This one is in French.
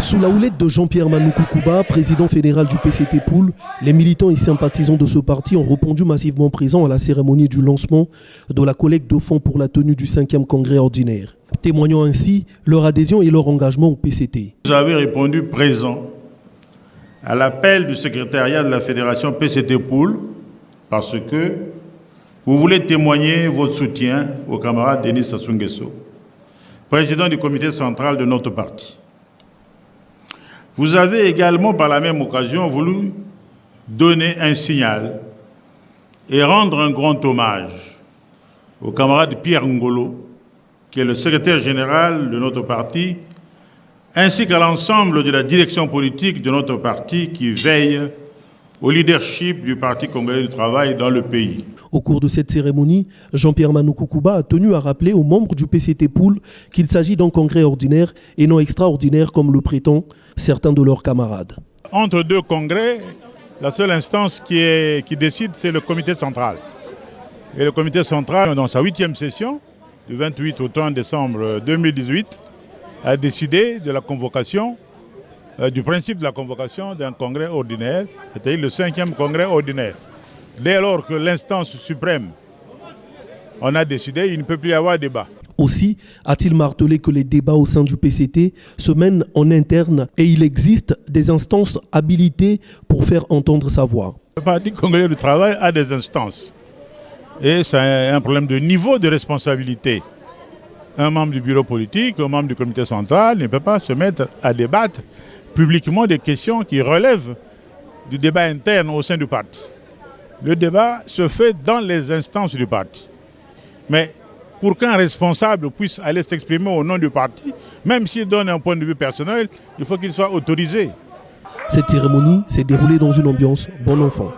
Sous la houlette de Jean-Pierre Manoukoukouba, président fédéral du PCT Poul, les militants et sympathisants de ce parti ont répondu massivement présents à la cérémonie du lancement de la collecte de fonds pour la tenue du 5e congrès ordinaire, témoignant ainsi leur adhésion et leur engagement au PCT. Vous avez répondu présent à l'appel du secrétariat de la fédération PCT Poul parce que vous voulez témoigner votre soutien au camarade Denis Sassou Nguesso, président du comité central de notre parti. Vous avez également, par la même occasion, voulu donner un signal et rendre un grand hommage au camarade Pierre Ngolo, qui est le secrétaire général de notre parti, ainsi qu'à l'ensemble de la direction politique de notre parti qui veille au leadership du Parti congolais du travail dans le pays. Au cours de cette cérémonie, Jean-Pierre Manoukoukouba a tenu à rappeler aux membres du PCT Poul qu'il s'agit d'un congrès ordinaire et non extraordinaire comme le prétendent certains de leurs camarades. Entre deux congrès, la seule instance qui décide, c'est le comité central. Et le comité central, dans sa 8e session, du 28 au 30 décembre 2018, a décidé de la convocation, du principe de la convocation d'un congrès ordinaire, c'est-à-dire le 5e congrès ordinaire. Dès lors que l'instance suprême en a décidé, il ne peut plus y avoir débat. Aussi a-t-il martelé que les débats au sein du PCT se mènent en interne et il existe des instances habilitées pour faire entendre sa voix. Le Parti congolais du travail a des instances et c'est un problème de niveau de responsabilité. Un membre du bureau politique, un membre du comité central ne peut pas se mettre à débattre publiquement des questions qui relèvent du débat interne au sein du parti. Le débat se fait dans les instances du parti. Mais pour qu'un responsable puisse aller s'exprimer au nom du parti, même s'il donne un point de vue personnel, il faut qu'il soit autorisé. Cette cérémonie s'est déroulée dans une ambiance bon enfant.